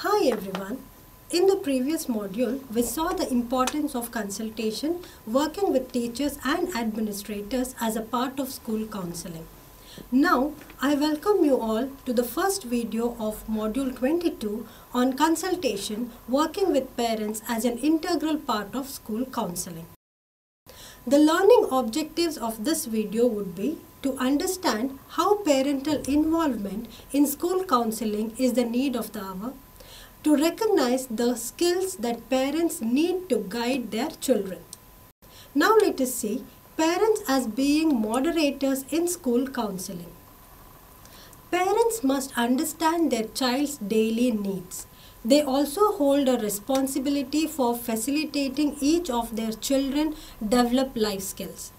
Hi everyone. In the previous module, we saw the importance of consultation, working with teachers and administrators as a part of school counseling. Now, I welcome you all to the first video of Module 22 on consultation, working with parents as an integral part of school counseling. The learning objectives of this video would be to understand how parental involvement in school counseling is the need of the hour, to recognize the skills that parents need to guide their children. Now let us see parents as being moderators in school counseling. Parents must understand their child's daily needs. They also hold a responsibility for facilitating each of their children develop life skills.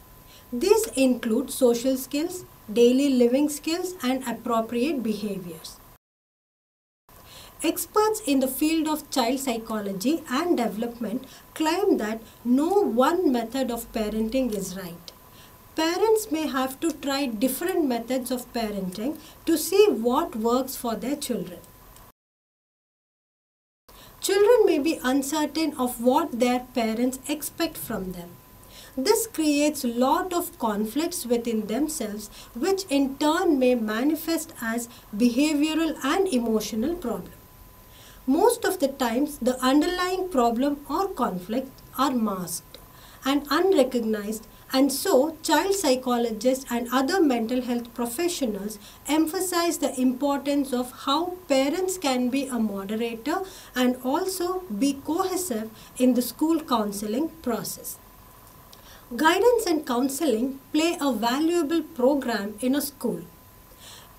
These include social skills, daily living skills, and appropriate behaviors. Experts in the field of child psychology and development claim that no one method of parenting is right. Parents may have to try different methods of parenting to see what works for their children. Children may be uncertain of what their parents expect from them. This creates a lot of conflicts within themselves, which in turn may manifest as behavioral and emotional problems. Most of the times, the underlying problem or conflict are masked and unrecognized, and so child psychologists and other mental health professionals emphasize the importance of how parents can be a moderator and also be cohesive in the school counseling process. Guidance and counseling play a valuable program in a school.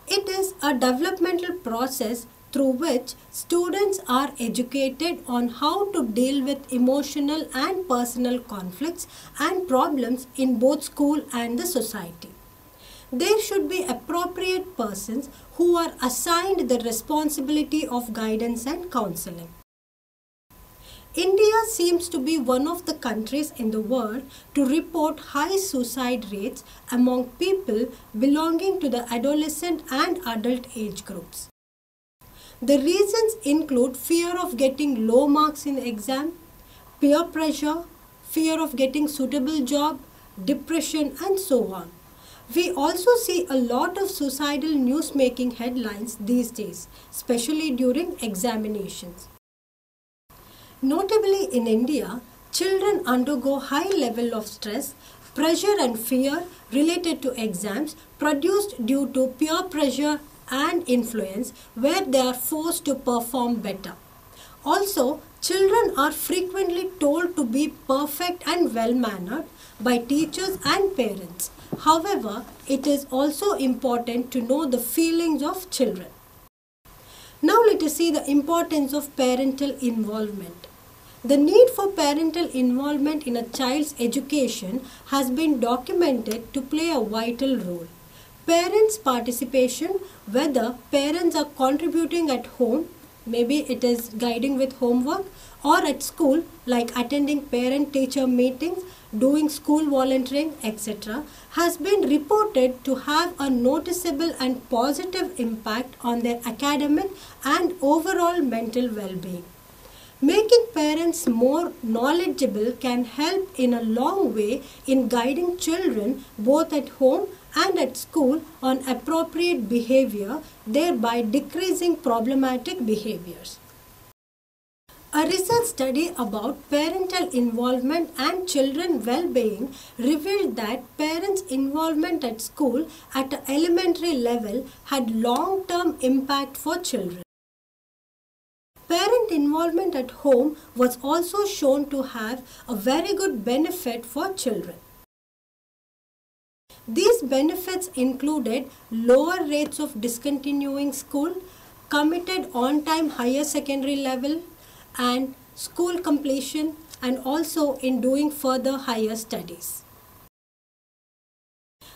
It is a developmental process through which students are educated on how to deal with emotional and personal conflicts and problems in both school and the society. There should be appropriate persons who are assigned the responsibility of guidance and counseling. India seems to be one of the countries in the world to report high suicide rates among people belonging to the adolescent and adult age groups. The reasons include fear of getting low marks in exam, peer pressure, fear of getting suitable job, depression, and so on. We also see a lot of suicidal news-making headlines these days, especially during examinations. Notably in India, children undergo high level of stress, pressure and fear related to exams produced due to peer pressure and influence, where they are forced to perform better. Also, children are frequently told to be perfect and well-mannered by teachers and parents. However, it is also important to know the feelings of children. Now let us see the importance of parental involvement. The need for parental involvement in a child's education has been documented to play a vital role. Parents' participation, whether parents are contributing at home, maybe it is guiding with homework, or at school like attending parent-teacher meetings, doing school volunteering, etc., has been reported to have a noticeable and positive impact on their academic and overall mental well-being. Making parents more knowledgeable can help in a long way in guiding children both at home and at school on appropriate behavior, thereby decreasing problematic behaviors. A research study about parental involvement and children well-being revealed that parents' involvement at school at an elementary level had long-term impact for children. Parent involvement at home was also shown to have a very good benefit for children. These benefits included lower rates of discontinuing school, committed on-time higher secondary level, and school completion, and also in doing further higher studies.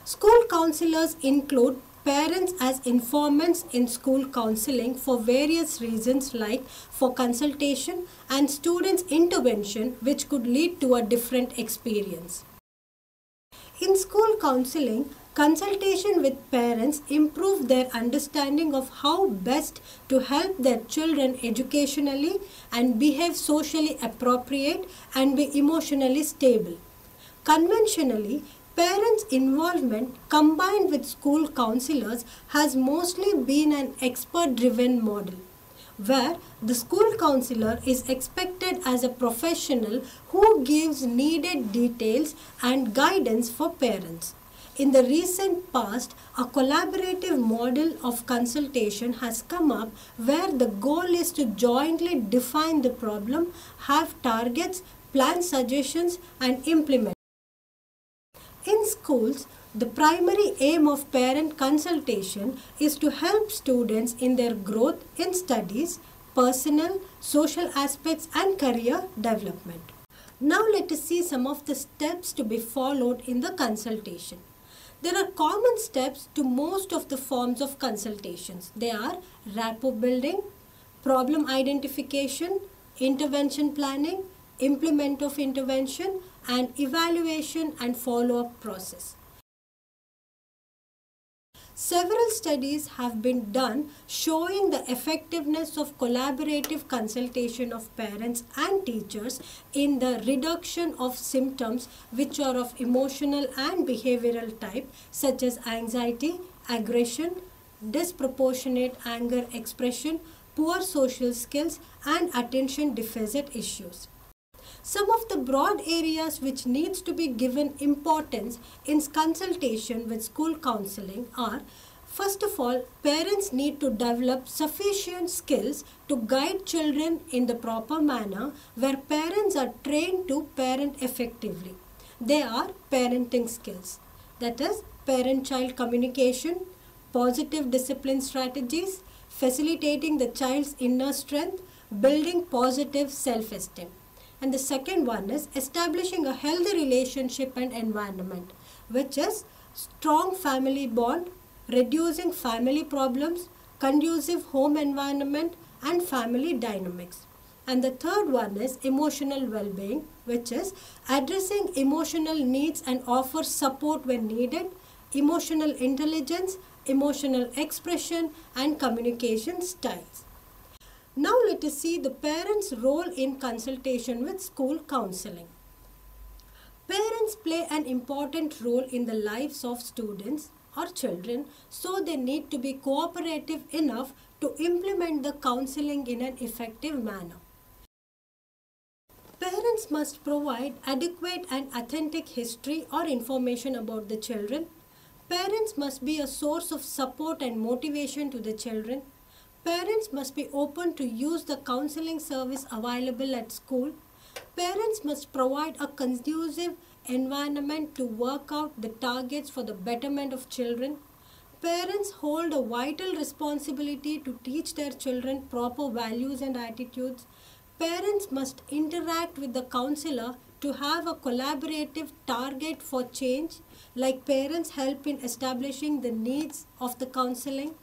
School counselors include parents as informants in school counseling for various reasons like for consultation and students' intervention, which could lead to a different experience. In school counseling, Consultation with parents improve their understanding of how best to help their children educationally and behave socially appropriate and be emotionally stable. Conventionally, parents' involvement combined with school counselors has mostly been an expert-driven model, where the school counselor is expected as a professional who gives needed details and guidance for parents. In the recent past, a collaborative model of consultation has come up where the goal is to jointly define the problem, have targets, plan suggestions, and implement. In schools, the primary aim of parent consultation is to help students in their growth in studies, personal, social aspects, and career development. Now let us see some of the steps to be followed in the consultation. There are common steps to most of the forms of consultations. They are rapport building, problem identification, intervention planning, implement of intervention, and evaluation and follow-up process. Several studies have been done showing the effectiveness of collaborative consultation of parents and teachers in the reduction of symptoms which are of emotional and behavioral type, such as anxiety, aggression, disproportionate anger expression, poor social skills, and attention deficit issues. Some of the broad areas which needs to be given importance in consultation with school counseling are, first of all, parents need to develop sufficient skills to guide children in the proper manner where parents are trained to parent effectively. They are parenting skills, that is parent-child communication, positive discipline strategies, facilitating the child's inner strength, building positive self-esteem. And the second one is establishing a healthy relationship and environment, which is strong family bond, reducing family problems, conducive home environment, and family dynamics. And the third one is emotional well-being, which is addressing emotional needs and offer support when needed, emotional intelligence, emotional expression, and communication styles. Now let us see the parents' role in consultation with school counseling. Parents play an important role in the lives of students or children, so they need to be cooperative enough to implement the counseling in an effective manner. Parents must provide adequate and authentic history or information about the children. Parents must be a source of support and motivation to the children. Parents must be open to use the counseling service available at school. Parents must provide a conducive environment to work out the targets for the betterment of children. Parents hold a vital responsibility to teach their children proper values and attitudes. Parents must interact with the counselor to have a collaborative target for change, like parents help in establishing the needs of the counseling.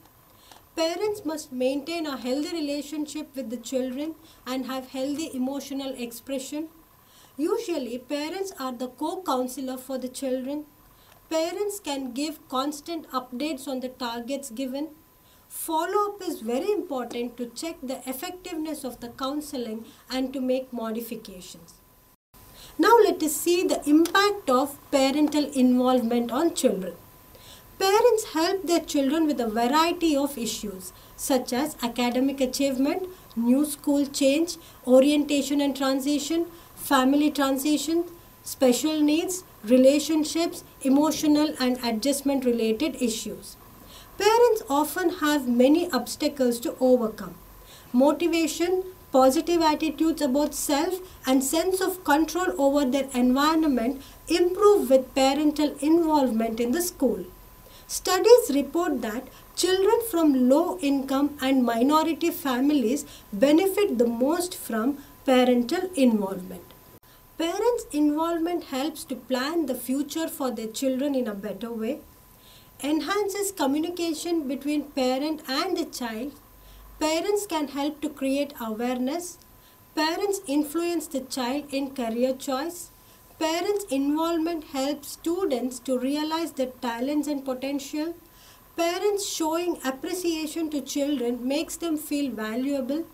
Parents must maintain a healthy relationship with the children and have healthy emotional expression. Usually, parents are the co-counselor for the children. Parents can give constant updates on the targets given. Follow-up is very important to check the effectiveness of the counseling and to make modifications. Now let us see the impact of parental involvement on children. Parents help their children with a variety of issues such as academic achievement, new school change, orientation and transition, family transition, special needs, relationships, emotional and adjustment related issues. Parents often have many obstacles to overcome. Motivation, positive attitudes about self, and sense of control over their environment improve with parental involvement in the school. Studies report that children from low income and minority families benefit the most from parental involvement. Parents' involvement helps to plan the future for their children in a better way, enhances communication between parent and the child. Parents can help to create awareness. Parents influence the child in career choice. Parents' involvement helps students to realize their talents and potential. Parents showing appreciation to children makes them feel valuable.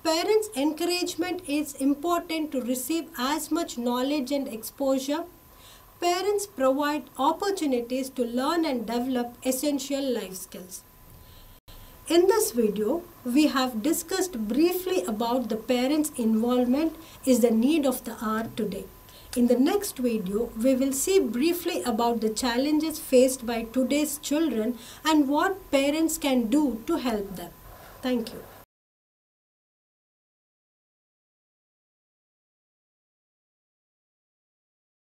Parents' encouragement is important to receive as much knowledge and exposure. Parents provide opportunities to learn and develop essential life skills. In this video, we have discussed briefly about the parents' involvement is the need of the hour today. In the next video, we will see briefly about the challenges faced by today's children and what parents can do to help them. Thank you.